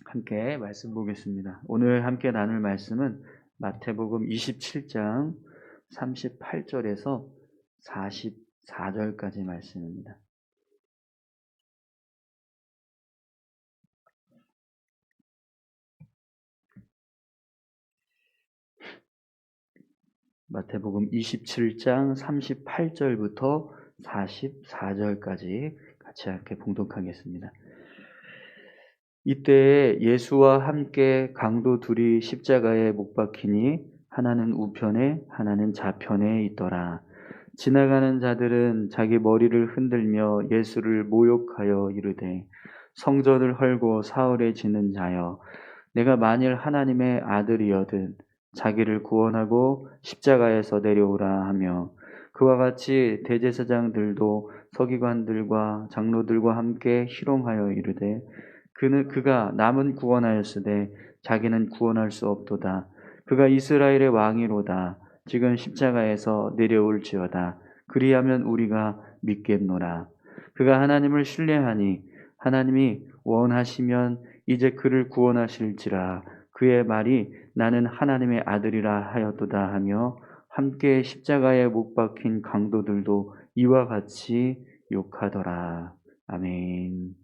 함께 말씀 보겠습니다. 오늘 함께 나눌 말씀은 마태복음 27장 38절에서 44절까지 말씀입니다. 마태복음 27장 38절부터 44절까지 같이 함께 봉독하겠습니다. 이때에 예수와 함께 강도 둘이 십자가에 못 박히니 하나는 우편에 하나는 좌편에 있더라. 지나가는 자들은 자기 머리를 흔들며 예수를 모욕하여 이르되 성전을 헐고 사흘에 지는 자여, 내가 만일 하나님의 아들이여든 자기를 구원하고 십자가에서 내려오라 하며, 그와 같이 대제사장들도 서기관들과 장로들과 함께 희롱하여 이르되 그가 남은 구원하였으되 자기는 구원할 수 없도다. 그가 이스라엘의 왕이로다. 지금 십자가에서 내려올지어다. 그리하면 우리가 믿겠노라. 그가 하나님을 신뢰하니 하나님이 원하시면 이제 그를 구원하실지라. 그의 말이 나는 하나님의 아들이라 하였도다 하며 함께 십자가에 못 박힌 강도들도 이와 같이 욕하더라. 아멘.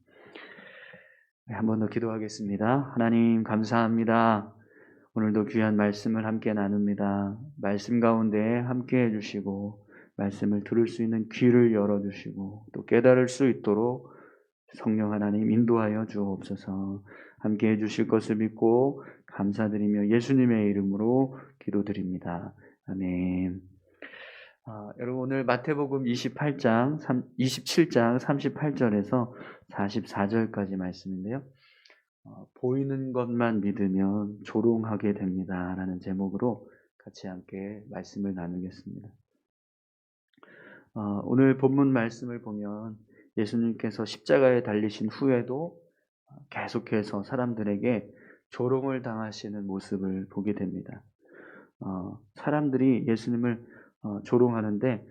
한 번 더 기도하겠습니다. 하나님 감사합니다. 오늘도 귀한 말씀을 함께 나눕니다. 말씀 가운데 함께 해주시고 말씀을 들을 수 있는 귀를 열어주시고 또 깨달을 수 있도록 성령 하나님 인도하여 주옵소서. 함께 해주실 것을 믿고 감사드리며 예수님의 이름으로 기도드립니다. 아멘. 여러분 오늘 마태복음 27장 38절에서 44절까지 말씀인데요. 보이는 것만 믿으면 조롱하게 됩니다. 라는 제목으로 같이 함께 말씀을 나누겠습니다. 오늘 본문 말씀을 보면 예수님께서 십자가에 달리신 후에도 계속해서 사람들에게 조롱을 당하시는 모습을 보게 됩니다. 사람들이 예수님을 조롱하는데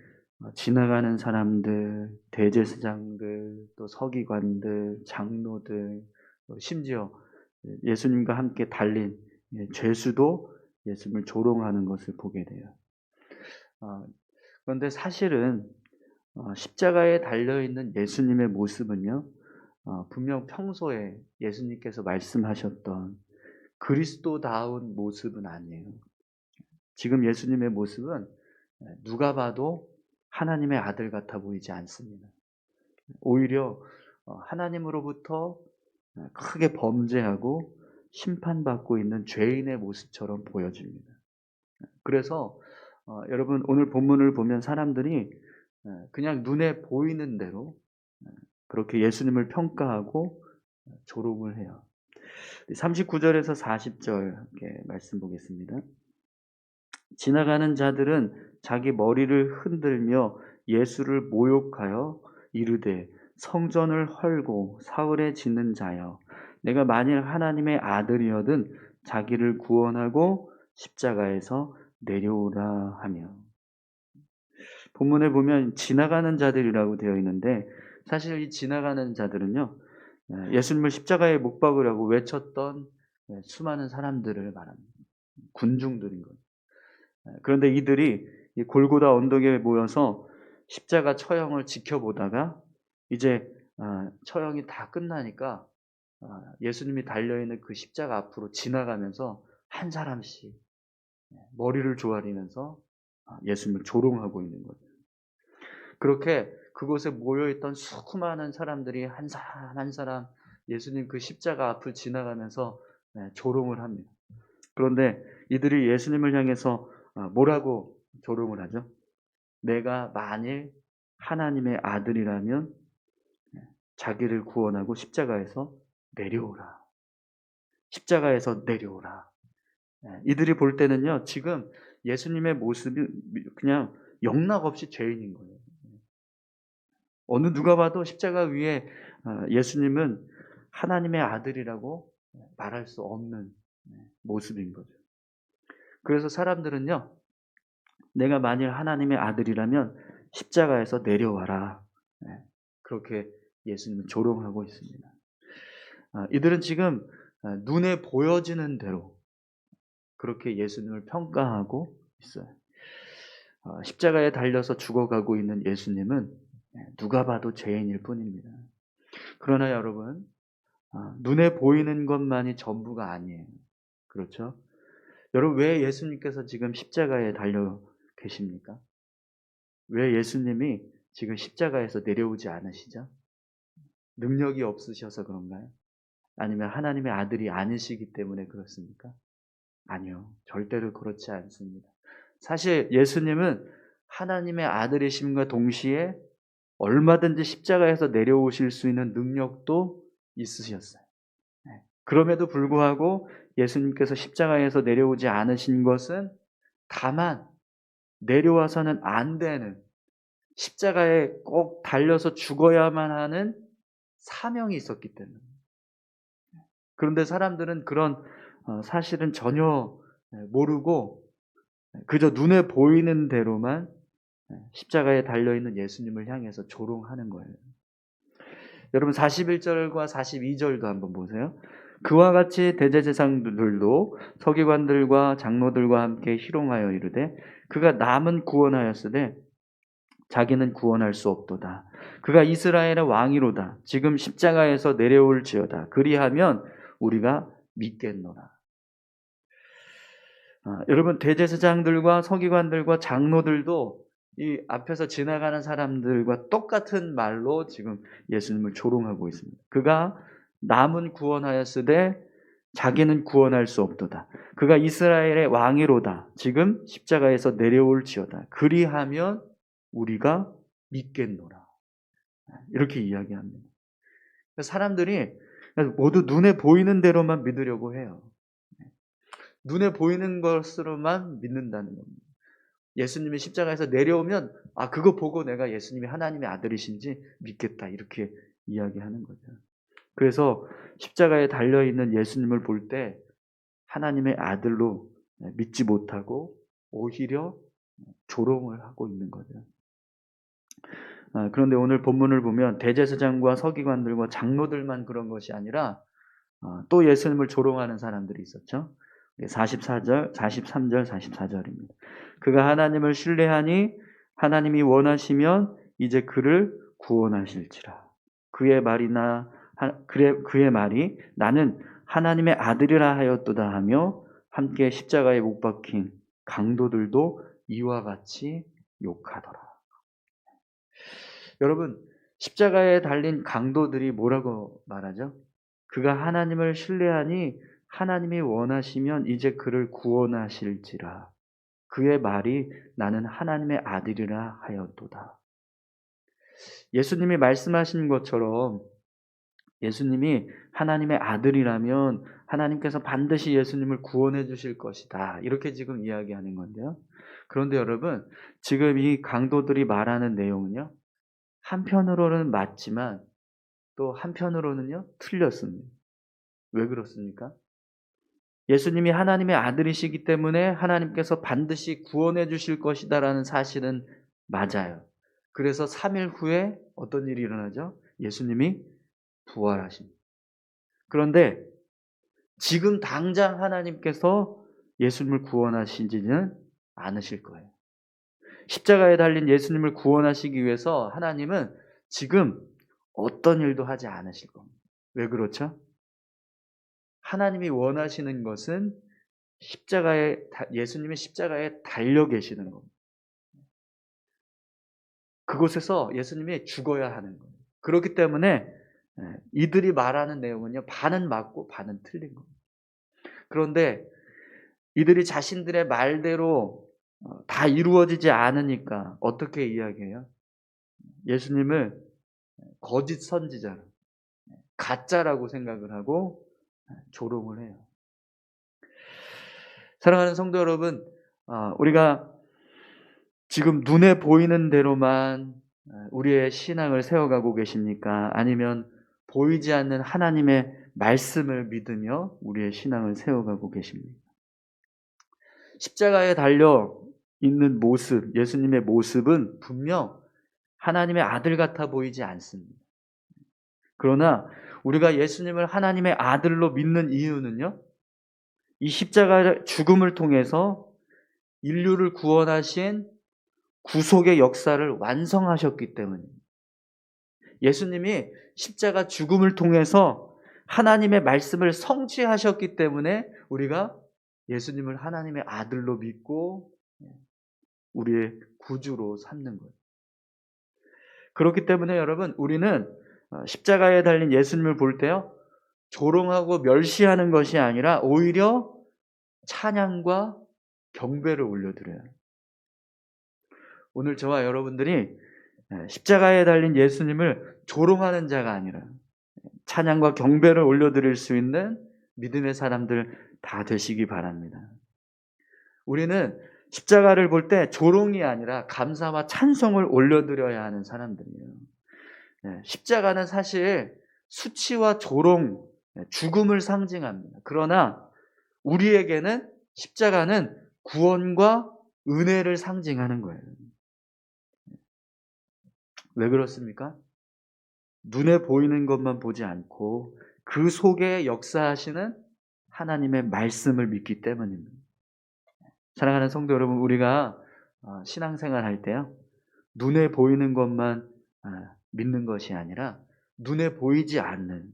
지나가는 사람들, 대제사장들, 또 서기관들, 장로들, 심지어 예수님과 함께 달린 죄수도 예수님을 조롱하는 것을 보게 돼요. 그런데 사실은 십자가에 달려있는 예수님의 모습은요, 분명 평소에 예수님께서 말씀하셨던 그리스도다운 모습은 아니에요. 지금 예수님의 모습은 누가 봐도 하나님의 아들 같아 보이지 않습니다. 오히려 하나님으로부터 크게 범죄하고 심판받고 있는 죄인의 모습처럼 보여집니다. 그래서 여러분 오늘 본문을 보면 사람들이 그냥 눈에 보이는 대로 그렇게 예수님을 평가하고 조롱을 해요. 39절에서 40절 함께 말씀 보겠습니다. 지나가는 자들은 자기 머리를 흔들며 예수를 모욕하여 이르되 성전을 헐고 사흘에 짓는 자여, 내가 만일 하나님의 아들이여든 자기를 구원하고 십자가에서 내려오라 하며. 본문에 보면 지나가는 자들이라고 되어 있는데 사실 이 지나가는 자들은요, 예수님을 십자가에 못 박으려고 외쳤던 수많은 사람들을 말합니다. 군중들인 거죠. 그런데 이들이 이 골고다 언덕에 모여서 십자가 처형을 지켜보다가 이제 처형이 다 끝나니까 예수님이 달려있는 그 십자가 앞으로 지나가면서 한 사람씩 머리를 조아리면서 예수님을 조롱하고 있는 거죠. 그렇게 그곳에 모여있던 수많은 사람들이 한 사람 한 사람 예수님 그 십자가 앞을 지나가면서 조롱을 합니다. 그런데 이들이 예수님을 향해서 뭐라고 조롱을 하죠? 내가 만일 하나님의 아들이라면 자기를 구원하고 십자가에서 내려오라. 십자가에서 내려오라. 이들이 볼 때는요, 지금 예수님의 모습이 그냥 영락없이 죄인인 거예요. 어느 누가 봐도 십자가 위에 예수님은 하나님의 아들이라고 말할 수 없는 모습인 거죠. 그래서 사람들은요, 내가 만일 하나님의 아들이라면 십자가에서 내려와라. 그렇게 예수님을 조롱하고 있습니다. 이들은 지금 눈에 보여지는 대로 그렇게 예수님을 평가하고 있어요. 십자가에 달려서 죽어가고 있는 예수님은 누가 봐도 죄인일 뿐입니다. 그러나 여러분, 눈에 보이는 것만이 전부가 아니에요. 그렇죠? 여러분, 왜 예수님께서 지금 십자가에 달려 계십니까? 왜 예수님이 지금 십자가에서 내려오지 않으시죠? 능력이 없으셔서 그런가요? 아니면 하나님의 아들이 아니시기 때문에 그렇습니까? 아니요. 절대로 그렇지 않습니다. 사실 예수님은 하나님의 아들이심과 동시에 얼마든지 십자가에서 내려오실 수 있는 능력도 있으셨어요. 그럼에도 불구하고 예수님께서 십자가에서 내려오지 않으신 것은 다만 내려와서는 안 되는, 십자가에 꼭 달려서 죽어야만 하는 사명이 있었기 때문에. 그런데 사람들은 그런 사실은 전혀 모르고 그저 눈에 보이는 대로만 십자가에 달려있는 예수님을 향해서 조롱하는 거예요. 여러분 41절과 42절도 한번 보세요. 그와 같이 대제사장들도 서기관들과 장로들과 함께 희롱하여 이르되 그가 남은 구원하였으되 자기는 구원할 수 없도다. 그가 이스라엘의 왕이로다. 지금 십자가에서 내려올지어다. 그리하면 우리가 믿겠노라. 여러분 대제사장들과 서기관들과 장로들도 이 앞에서 지나가는 사람들과 똑같은 말로 지금 예수님을 조롱하고 있습니다. 그가 남은 구원하였으되 자기는 구원할 수 없도다. 그가 이스라엘의 왕이로다. 지금 십자가에서 내려올지어다. 그리하면 우리가 믿겠노라. 이렇게 이야기합니다. 사람들이 모두 눈에 보이는 대로만 믿으려고 해요. 눈에 보이는 것으로만 믿는다는 겁니다. 예수님이 십자가에서 내려오면 그거 보고 내가 예수님이 하나님의 아들이신지 믿겠다 이렇게 이야기하는 거죠. 그래서 십자가에 달려있는 예수님을 볼 때 하나님의 아들로 믿지 못하고 오히려 조롱을 하고 있는 거죠. 그런데 오늘 본문을 보면 대제사장과 서기관들과 장로들만 그런 것이 아니라 또 예수님을 조롱하는 사람들이 있었죠. 44절, 43절, 44절입니다. 그가 하나님을 신뢰하니 하나님이 원하시면 이제 그를 구원하실지라. 그의 말이 나는 하나님의 아들이라 하였도다 하며 함께 십자가에 못 박힌 강도들도 이와 같이 욕하더라. 여러분, 십자가에 달린 강도들이 뭐라고 말하죠? 그가 하나님을 신뢰하니 하나님이 원하시면 이제 그를 구원하실지라. 그의 말이 나는 하나님의 아들이라 하였도다. 예수님이 말씀하신 것처럼 예수님이 하나님의 아들이라면 하나님께서 반드시 예수님을 구원해 주실 것이다. 이렇게 지금 이야기하는 건데요. 그런데 여러분, 지금 이 강도들이 말하는 내용은요. 한편으로는 맞지만 또 한편으로는요. 틀렸습니다. 왜 그렇습니까? 예수님이 하나님의 아들이시기 때문에 하나님께서 반드시 구원해 주실 것이다라는 사실은 맞아요. 그래서 3일 후에 어떤 일이 일어나죠? 예수님이 부활하십니다. 그런데 지금 당장 하나님께서 예수님을 구원하시지는 않으실 거예요. 십자가에 달린 예수님을 구원하시기 위해서 하나님은 지금 어떤 일도 하지 않으실 겁니다. 왜 그렇죠? 하나님이 원하시는 것은 예수님이 십자가에 달려 계시는 겁니다. 그곳에서 예수님이 죽어야 하는 거예요. 그렇기 때문에 이들이 말하는 내용은요, 반은 맞고 반은 틀린 겁니다. 그런데 이들이 자신들의 말대로 다 이루어지지 않으니까 어떻게 이야기해요? 예수님을 거짓 선지자로, 가짜라고 생각을 하고 조롱을 해요. 사랑하는 성도 여러분, 우리가 지금 눈에 보이는 대로만 우리의 신앙을 세워가고 계십니까? 아니면 보이지 않는 하나님의 말씀을 믿으며 우리의 신앙을 세워가고 계십니까? 십자가에 달려 있는 모습, 예수님의 모습은 분명 하나님의 아들 같아 보이지 않습니다. 그러나 우리가 예수님을 하나님의 아들로 믿는 이유는요, 이 십자가 죽음을 통해서 인류를 구원하신 구속의 역사를 완성하셨기 때문입니다. 예수님이 십자가 죽음을 통해서 하나님의 말씀을 성취하셨기 때문에 우리가 예수님을 하나님의 아들로 믿고 우리의 구주로 삼는 거예요. 그렇기 때문에 여러분, 우리는 십자가에 달린 예수님을 볼 때요, 조롱하고 멸시하는 것이 아니라 오히려 찬양과 경배를 올려드려요. 오늘 저와 여러분들이 십자가에 달린 예수님을 조롱하는 자가 아니라 찬양과 경배를 올려드릴 수 있는 믿음의 사람들 다 되시기 바랍니다. 우리는 십자가를 볼 때 조롱이 아니라 감사와 찬송을 올려드려야 하는 사람들이에요. 십자가는 사실 수치와 조롱, 죽음을 상징합니다. 그러나 우리에게는 십자가는 구원과 은혜를 상징하는 거예요. 왜 그렇습니까? 눈에 보이는 것만 보지 않고 그 속에 역사하시는 하나님의 말씀을 믿기 때문입니다. 사랑하는 성도 여러분, 우리가 신앙생활 할 때요, 눈에 보이는 것만 믿는 것이 아니라 눈에 보이지 않는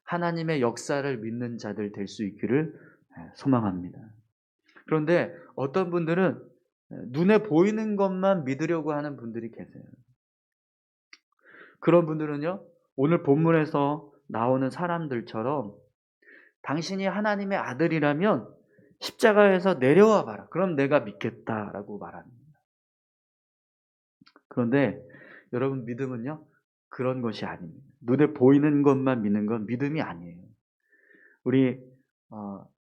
하나님의 역사를 믿는 자들 될 수 있기를 소망합니다. 그런데 어떤 분들은 눈에 보이는 것만 믿으려고 하는 분들이 계세요. 그런 분들은요, 오늘 본문에서 나오는 사람들처럼 당신이 하나님의 아들이라면 십자가에서 내려와 봐라. 그럼 내가 믿겠다라고 말합니다. 그런데 여러분, 믿음은요, 그런 것이 아닙니다. 눈에 보이는 것만 믿는 건 믿음이 아니에요. 우리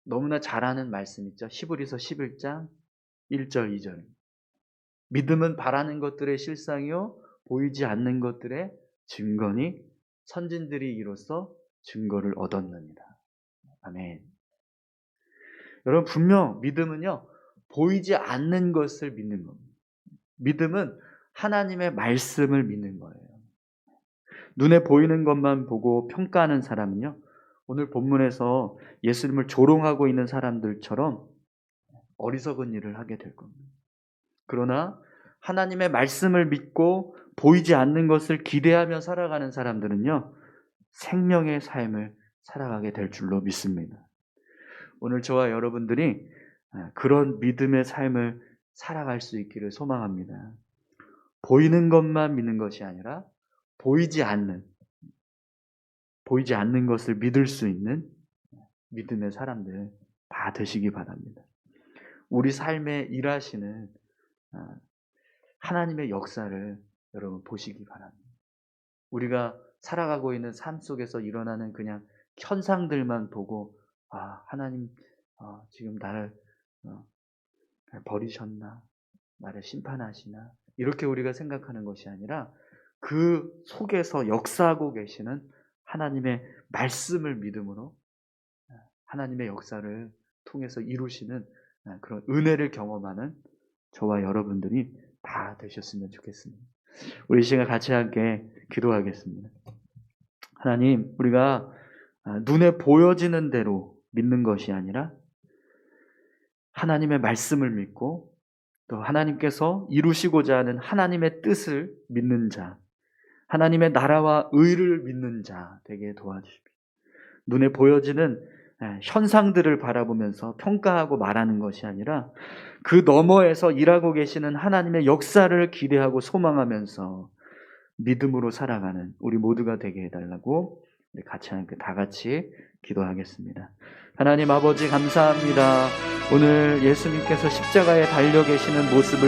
너무나 잘 아는 말씀 있죠. 히브리서 11장 1절 2절. 믿음은 바라는 것들의 실상이요 보이지 않는 것들의 증거니 선진들이 이로써 증거를 얻었느니라. 아멘. 여러분, 분명 믿음은요, 보이지 않는 것을 믿는 겁니다. 믿음은 하나님의 말씀을 믿는 거예요. 눈에 보이는 것만 보고 평가하는 사람은요, 오늘 본문에서 예수님을 조롱하고 있는 사람들처럼 어리석은 일을 하게 될 겁니다. 그러나 하나님의 말씀을 믿고 보이지 않는 것을 기대하며 살아가는 사람들은요, 생명의 삶을 살아가게 될 줄로 믿습니다. 오늘 저와 여러분들이 그런 믿음의 삶을 살아갈 수 있기를 소망합니다. 보이는 것만 믿는 것이 아니라 보이지 않는 것을 믿을 수 있는 믿음의 사람들 다 되시기 바랍니다. 우리 삶에 일하시는 하나님의 역사를 여러분 보시기 바랍니다. 우리가 살아가고 있는 삶 속에서 일어나는 그냥 현상들만 보고 하나님 지금 나를 버리셨나, 나를 심판하시나, 이렇게 우리가 생각하는 것이 아니라 그 속에서 역사하고 계시는 하나님의 말씀을 믿음으로 하나님의 역사를 통해서 이루시는 그런 은혜를 경험하는 저와 여러분들이 다 되셨으면 좋겠습니다. 우리 이 시간 같이 함께 기도하겠습니다. 하나님, 우리가 눈에 보여지는 대로 믿는 것이 아니라 하나님의 말씀을 믿고 또 하나님께서 이루시고자 하는 하나님의 뜻을 믿는 자, 하나님의 나라와 의를 믿는 자 되게 도와주십시오. 눈에 보여지는 현상들을 바라보면서 평가하고 말하는 것이 아니라 그 너머에서 일하고 계시는 하나님의 역사를 기대하고 소망하면서 믿음으로 살아가는 우리 모두가 되게 해달라고 같이 함께 다 같이 기도하겠습니다. 하나님 아버지, 감사합니다. 오늘 예수님께서 십자가에 달려 계시는 모습을